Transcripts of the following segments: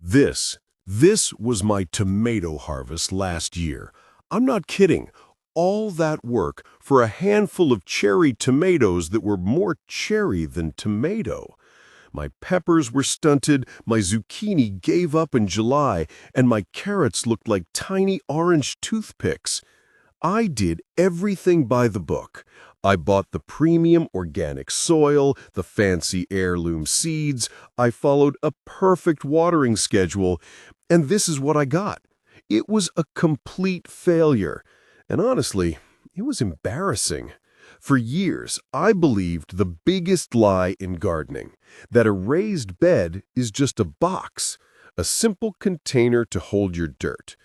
This, this was my tomato harvest last year. I'm not kidding. All that work for a handful of cherry tomatoes that were more cherry than tomato. My peppers were stunted, my zucchini gave up in July, and my carrots looked like tiny orange toothpicks. I did everything by the book. I bought the premium organic soil, the fancy heirloom seeds. I followed a perfect watering schedule, and this is what I got. It was a complete failure. And honestly, it was embarrassing. For years, I believed the biggest lie in gardening, that a raised bed is just a box, a simple container to hold your dirt.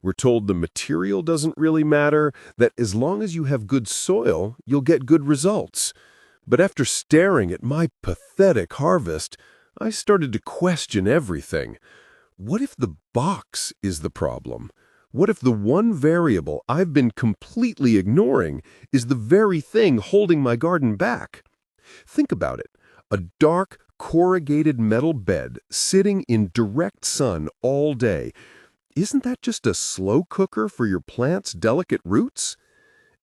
We're told the material doesn't really matter, that as long as you have good soil, you'll get good results. But after staring at my pathetic harvest, I started to question everything. What if the box is the problem? What if the one variable I've been completely ignoring is the very thing holding my garden back? Think about it. A dark, corrugated metal bed sitting in direct sun all day. Isn't that just a slow cooker for your plant's delicate roots?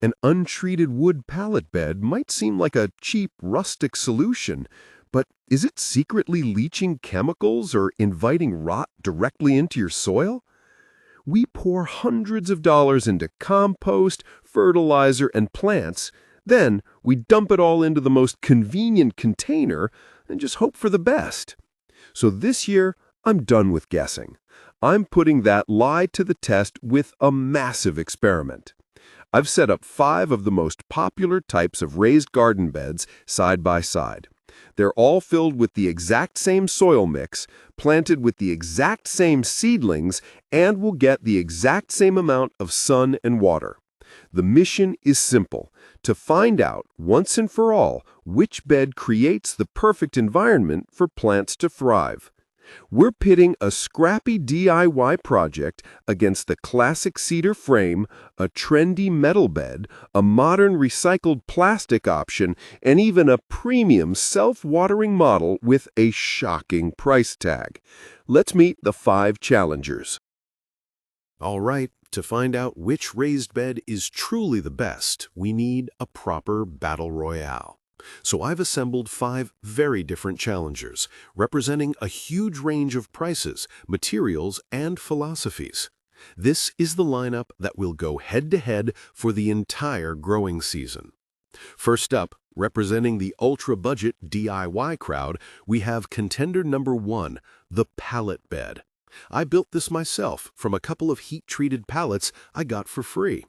An untreated wood pallet bed might seem like a cheap, rustic solution, but is it secretly leaching chemicals or inviting rot directly into your soil? We pour hundreds of dollars into compost, fertilizer, and plants. Then we dump it all into the most convenient container and just hope for the best. So this year, I'm done with guessing. I'm putting that lie to the test with a massive experiment. I've set up 5 of the most popular types of raised garden beds side by side. They're all filled with the exact same soil mix, planted with the exact same seedlings, and will get the exact same amount of sun and water. The mission is simple: to find out, once and for all, which bed creates the perfect environment for plants to thrive. We're pitting a scrappy DIY project against the classic cedar frame, a trendy metal bed, a modern recycled plastic option, and even a premium self-watering model with a shocking price tag. Let's meet the 5 challengers. All right, to find out which raised bed is truly the best, we need a proper battle royale. So I've assembled 5 very different challengers, representing a huge range of prices, materials, and philosophies. This is the lineup that will go head-to-head for the entire growing season. First up, representing the ultra-budget DIY crowd, we have contender number 1, the pallet bed. I built this myself from a couple of heat-treated pallets I got for free.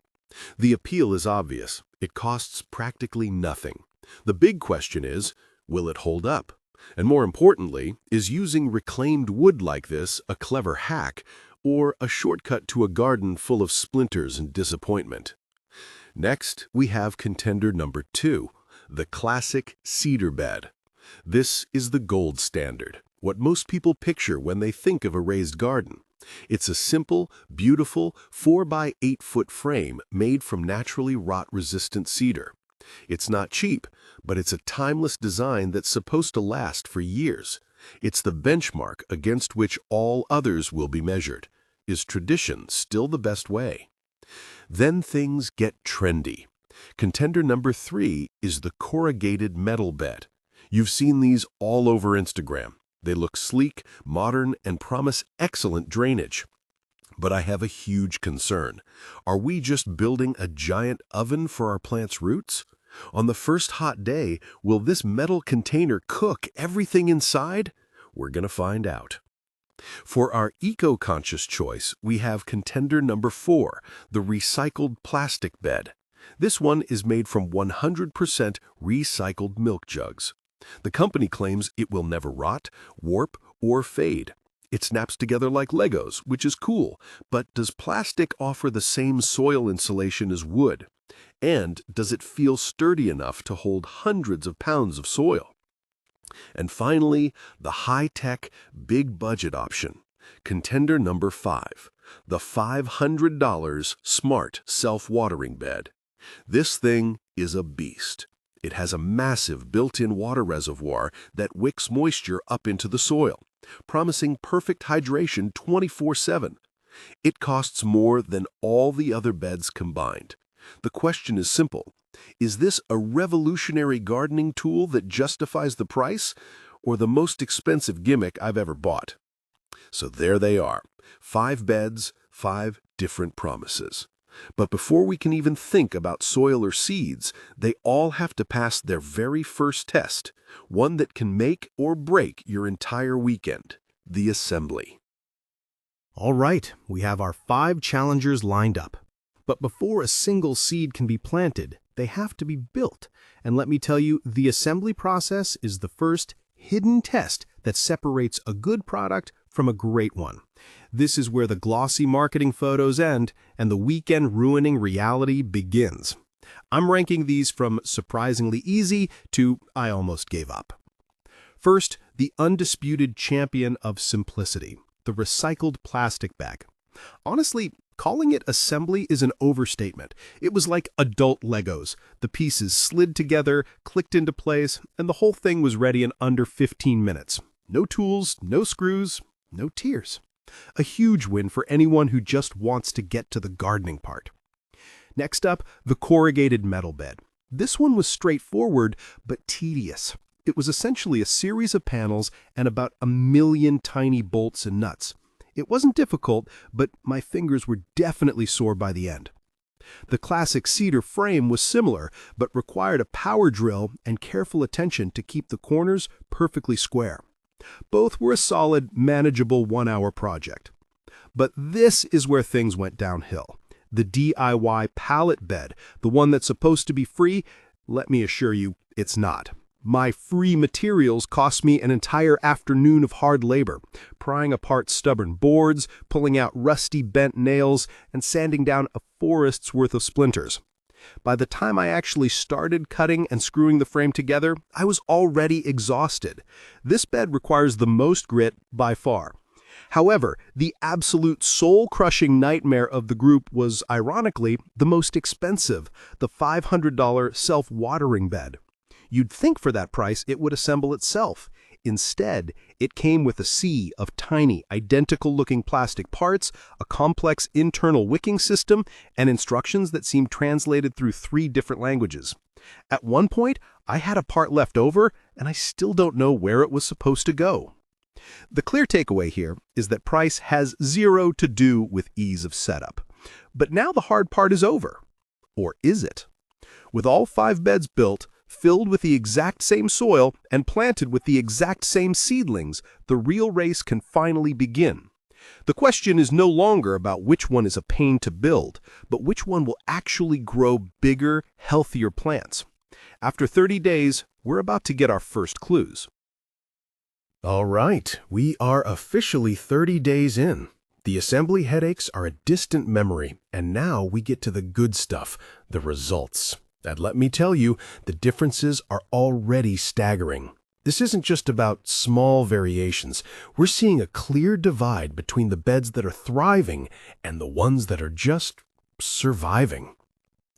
The appeal is obvious. It costs practically nothing. The big question is, will it hold up? And more importantly, is using reclaimed wood like this a clever hack or a shortcut to a garden full of splinters and disappointment? Next, we have contender number 2, the classic cedar bed. This is the gold standard, what most people picture when they think of a raised garden. It's a simple, beautiful 4 by 8 foot frame made from naturally rot-resistant cedar. It's not cheap, but it's a timeless design that's supposed to last for years. It's the benchmark against which all others will be measured. Is tradition still the best way? Then things get trendy. Contender number 3 is the corrugated metal bed. You've seen these all over Instagram. They look sleek, modern, and promise excellent drainage. But I have a huge concern. Are we just building a giant oven for our plant's roots? On the first hot day, will this metal container cook everything inside? We're going to find out. For our eco-conscious choice, we have contender number 4, the recycled plastic bed. This one is made from 100% recycled milk jugs. The company claims it will never rot, warp, or fade. It snaps together like Legos, which is cool, but does plastic offer the same soil insulation as wood? And does it feel sturdy enough to hold hundreds of pounds of soil? And finally, the high-tech, big-budget option. Contender number 5, the $500 smart self-watering bed. This thing is a beast. It has a massive built-in water reservoir that wicks moisture up into the soil. promising perfect hydration 24/7. It costs more than all the other beds combined. The question is simple. Is this a revolutionary gardening tool that justifies the price, or the most expensive gimmick I've ever bought? So there they are. 5 beds, 5 different promises. But before we can even think about soil or seeds, they all have to pass their very first test, one that can make or break your entire weekend: the assembly. All right, we have our 5 challengers lined up. But before a single seed can be planted, they have to be built. And let me tell you, the assembly process is the first hidden test that separates a good product from a great one. This is where the glossy marketing photos end and the weekend-ruining reality begins. I'm ranking these from surprisingly easy to I almost gave up. First, the undisputed champion of simplicity, the recycled plastic bag. Honestly, calling it assembly is an overstatement. It was like adult Legos. The pieces slid together, clicked into place, and the whole thing was ready in under 15 minutes. No tools, no screws, no tears. A huge win for anyone who just wants to get to the gardening part. Next up, the corrugated metal bed. This one was straightforward, but tedious. It was essentially a series of panels and about 1,000,000 tiny bolts and nuts. It wasn't difficult, but my fingers were definitely sore by the end. The classic cedar frame was similar, but required a power drill and careful attention to keep the corners perfectly square. Both were a solid, manageable 1-hour project. But this is where things went downhill. The DIY pallet bed, the one that's supposed to be free, let me assure you, it's not. My free materials cost me an entire afternoon of hard labor, prying apart stubborn boards, pulling out rusty bent nails, and sanding down a forest's worth of splinters. By the time I actually started cutting and screwing the frame together, I was already exhausted. This bed requires the most grit by far. However, the absolute soul-crushing nightmare of the group was, ironically, the most expensive, the $500 self-watering bed. You'd think for that price it would assemble itself. Instead, it came with a sea of tiny, identical-looking plastic parts, a complex internal wicking system, and instructions that seemed translated through 3 different languages. At one point, I had a part left over, and I still don't know where it was supposed to go. The clear takeaway here is that price has 0 to do with ease of setup. But now the hard part is over. Or is it? With all 5 beds built, filled with the exact same soil, and planted with the exact same seedlings, the real race can finally begin. The question is no longer about which one is a pain to build, but which one will actually grow bigger, healthier plants. After 30 days, we're about to get our first clues. All right, we are officially 30 days in. The assembly headaches are a distant memory, and now we get to the good stuff, the results. And let me tell you, the differences are already staggering. This isn't just about small variations. We're seeing a clear divide between the beds that are thriving and the ones that are just surviving.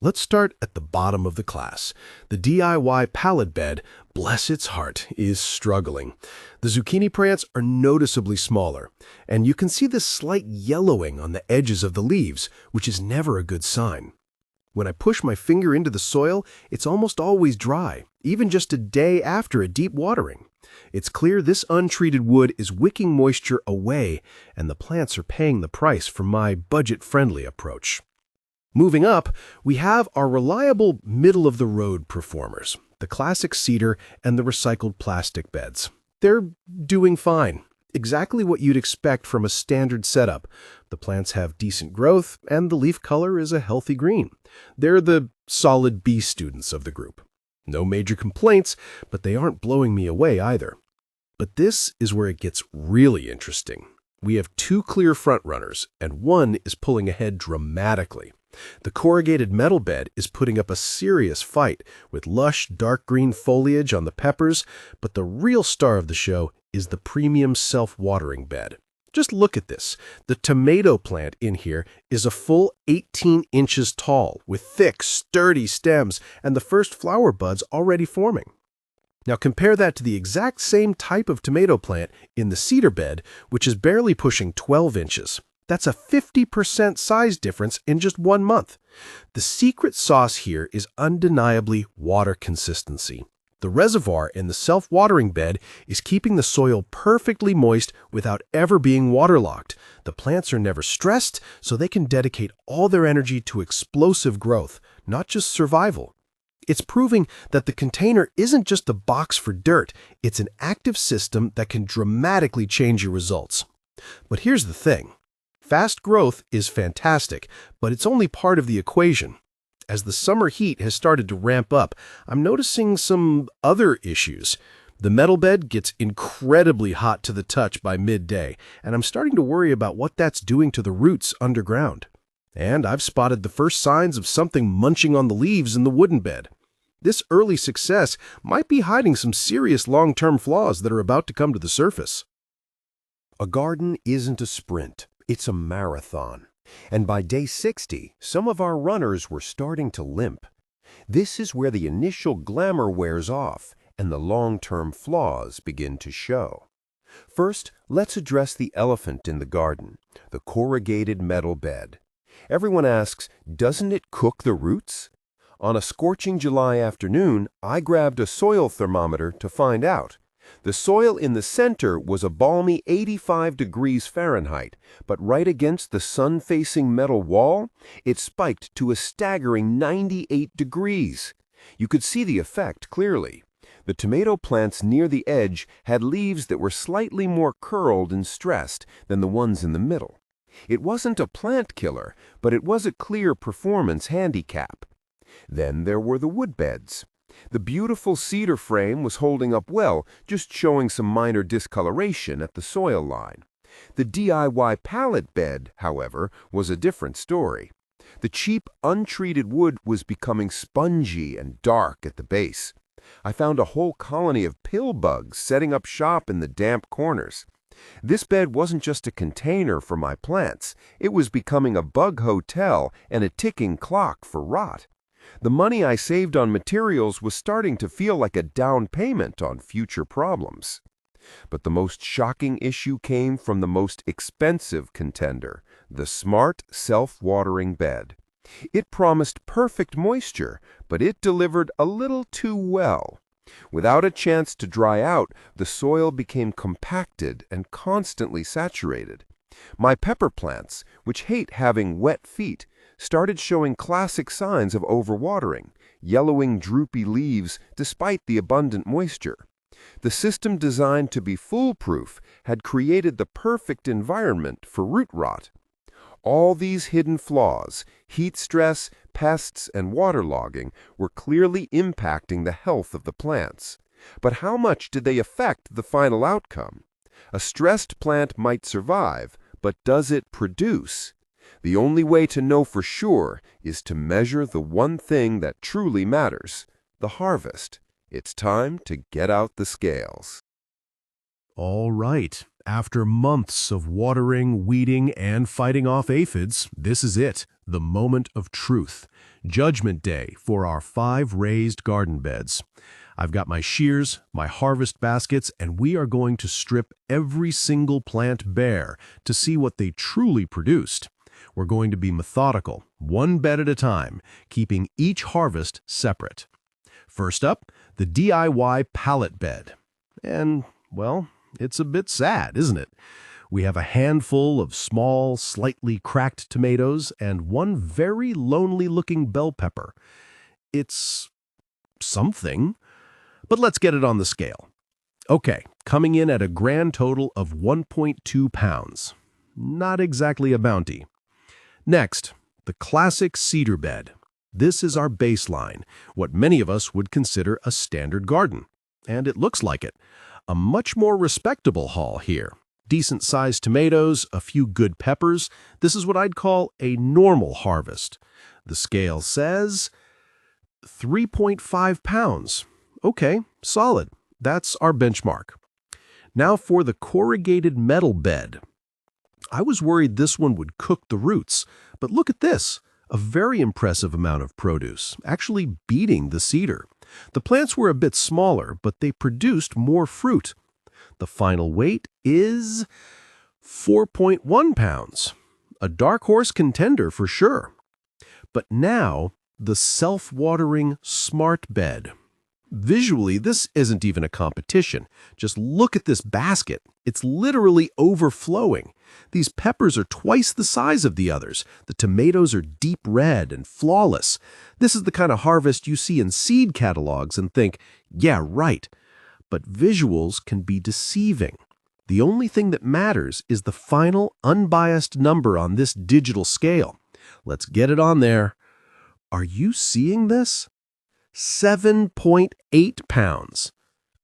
Let's start at the bottom of the class. The DIY pallet bed, bless its heart, is struggling. The zucchini plants are noticeably smaller, and you can see this slight yellowing on the edges of the leaves, which is never a good sign. When I push my finger into the soil, it's almost always dry, even just a day after a deep watering. It's clear this untreated wood is wicking moisture away, and the plants are paying the price for my budget-friendly approach. Moving up, we have our reliable middle-of-the-road performers, the classic cedar and the recycled plastic beds. They're doing fine. Exactly what you'd expect from a standard setup. The plants have decent growth, and the leaf color is a healthy green. They're the solid B students of the group. No major complaints, but they aren't blowing me away either. But this is where it gets really interesting. We have 2 clear frontrunners, and one is pulling ahead dramatically. The corrugated metal bed is putting up a serious fight with lush dark green foliage on the peppers, but the real star of the show is the premium self-watering bed. Just look at this. The tomato plant in here is a full 18 inches tall with thick, sturdy stems and the first flower buds already forming. Now compare that to the exact same type of tomato plant in the cedar bed, which is barely pushing 12 inches. That's a 50% size difference in just 1 month. The secret sauce here is undeniably water consistency. The reservoir in the self-watering bed is keeping the soil perfectly moist without ever being waterlogged. The plants are never stressed, so they can dedicate all their energy to explosive growth, not just survival. It's proving that the container isn't just a box for dirt, it's an active system that can dramatically change your results. But here's the thing. Fast growth is fantastic, but it's only part of the equation. As the summer heat has started to ramp up, I'm noticing some other issues. The metal bed gets incredibly hot to the touch by midday, and I'm starting to worry about what that's doing to the roots underground. And I've spotted the first signs of something munching on the leaves in the wooden bed. This early success might be hiding some serious long-term flaws that are about to come to the surface. A garden isn't a sprint, it's a marathon. And by day 60, some of our runners were starting to limp. This is where the initial glamour wears off and the long-term flaws begin to show. First, let's address the elephant in the garden, the corrugated metal bed. Everyone asks, doesn't it cook the roots? On a scorching July afternoon, I grabbed a soil thermometer to find out. The soil in the center was a balmy 85 degrees Fahrenheit, but right against the sun-facing metal wall, it spiked to a staggering 98 degrees. You could see the effect clearly. The tomato plants near the edge had leaves that were slightly more curled and stressed than the ones in the middle. It wasn't a plant killer, but it was a clear performance handicap. Then there were the wood beds. The beautiful cedar frame was holding up well, just showing some minor discoloration at the soil line. The DIY pallet bed, however, was a different story. The cheap, untreated wood was becoming spongy and dark at the base. I found a whole colony of pill bugs setting up shop in the damp corners. This bed wasn't just a container for my plants. It was becoming a bug hotel and a ticking clock for rot. The money I saved on materials was starting to feel like a down payment on future problems. But the most shocking issue came from the most expensive contender, the smart self-watering bed. It promised perfect moisture, but it delivered a little too well. Without a chance to dry out, the soil became compacted and constantly saturated. My pepper plants, which hate having wet feet, started showing classic signs of overwatering, yellowing droopy leaves despite the abundant moisture. The system designed to be foolproof had created the perfect environment for root rot. All these hidden flaws, heat stress, pests, and waterlogging, were clearly impacting the health of the plants. But how much did they affect the final outcome? A stressed plant might survive, but does it produce? The only way to know for sure is to measure the one thing that truly matters, the harvest. It's time to get out the scales. All right. After months of watering, weeding, and fighting off aphids, this is it, the moment of truth. Judgment Day for our 5 raised garden beds. I've got my shears, my harvest baskets, and we are going to strip every single plant bare to see what they truly produced. We're going to be methodical, one bed at a time, keeping each harvest separate. First up, the DIY pallet bed. And, well, it's a bit sad, isn't it? We have a handful of small, slightly cracked tomatoes and one very lonely-looking bell pepper. It's something, but let's get it on the scale. Okay, coming in at a grand total of 1.2 pounds. Not exactly a bounty. Next, the classic cedar bed. This is our baseline, what many of us would consider a standard garden. And it looks like it. A much more respectable haul here. Decent-sized tomatoes, a few good peppers. This is what I'd call a normal harvest. The scale says 3.5 pounds. Okay, solid. That's our benchmark. Now for the corrugated metal bed. I was worried this one would cook the roots, but look at this. A very impressive amount of produce, actually beating the cedar. The plants were a bit smaller, but they produced more fruit. The final weight is 4.1 pounds. A dark horse contender for sure. But now, the self-watering smart bed. Visually, this isn't even a competition. Just look at this basket. It's literally overflowing. These peppers are twice the size of the others. The tomatoes are deep red and flawless. This is the kind of harvest you see in seed catalogs and think, yeah, right. But visuals can be deceiving. The only thing that matters is the final unbiased number on this digital scale. Let's get it on there. Are you seeing this? 7.8 pounds.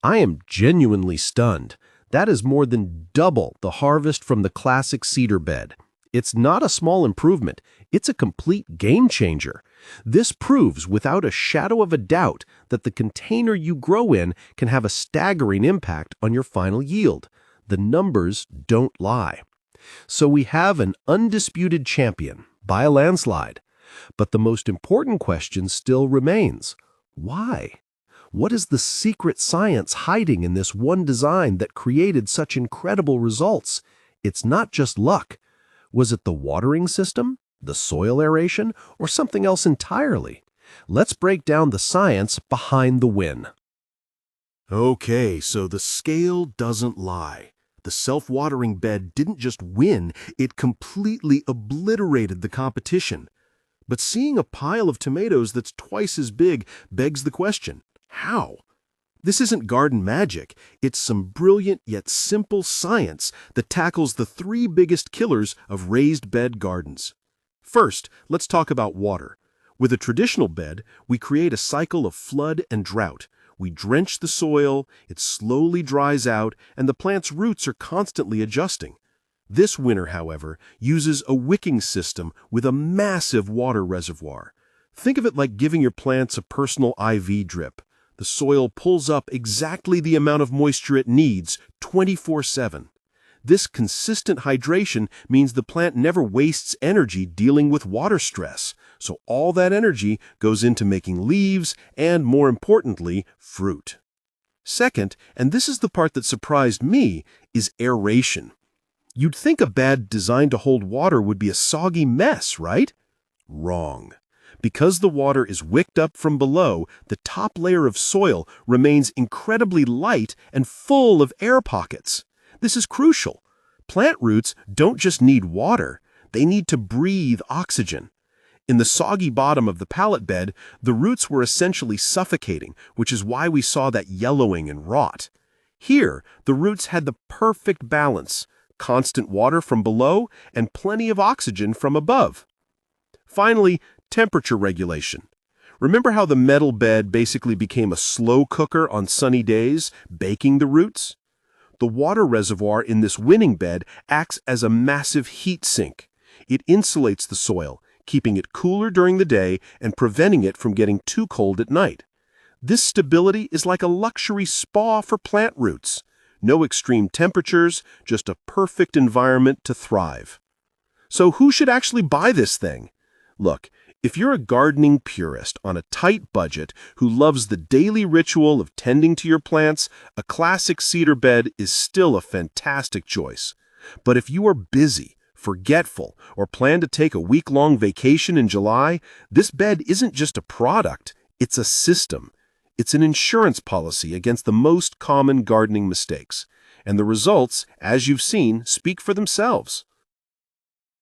I am genuinely stunned. That is more than double the harvest from the classic cedar bed. It's not a small improvement. It's a complete game changer. This proves without a shadow of a doubt that the container you grow in can have a staggering impact on your final yield. The numbers don't lie. So we have an undisputed champion by a landslide. But the most important question still remains. Why? What is the secret science hiding in this one design that created such incredible results? It's not just luck. Was it the watering system, the soil aeration, or something else entirely? Let's break down the science behind the win. Okay, so the scale doesn't lie. The self-watering bed didn't just win, it completely obliterated the competition. But seeing a pile of tomatoes that's twice as big begs the question, how? This isn't garden magic. It's some brilliant yet simple science that tackles the three biggest killers of raised bed gardens. First, let's talk about water. With a traditional bed, we create a cycle of flood and drought. We drench the soil, it slowly dries out, and the plant's roots are constantly adjusting. This winter, however, uses a wicking system with a massive water reservoir. Think of it like giving your plants a personal IV drip. The soil pulls up exactly the amount of moisture it needs 24/7. This consistent hydration means the plant never wastes energy dealing with water stress, so all that energy goes into making leaves and, more importantly, fruit. Second, and this is the part that surprised me, is aeration. You'd think a bed designed to hold water would be a soggy mess, right? Wrong. Because the water is wicked up from below, the top layer of soil remains incredibly light and full of air pockets. This is crucial. Plant roots don't just need water, they need to breathe oxygen. In the soggy bottom of the pallet bed, the roots were essentially suffocating, which is why we saw that yellowing and rot. Here, the roots had the perfect balance, constant water from below and plenty of oxygen from above. Finally, temperature regulation. Remember how the metal bed basically became a slow cooker on sunny days, baking the roots? The water reservoir in this winning bed acts as a massive heat sink. It insulates the soil, keeping it cooler during the day and preventing it from getting too cold at night. This stability is like a luxury spa for plant roots. No extreme temperatures, just a perfect environment to thrive. So who should actually buy this thing? Look, if you're a gardening purist on a tight budget who loves the daily ritual of tending to your plants, a classic cedar bed is still a fantastic choice. But if you are busy, forgetful, or plan to take a week-long vacation in July, this bed isn't just a product, it's a system. It's an insurance policy against the most common gardening mistakes. And the results, as you've seen, speak for themselves.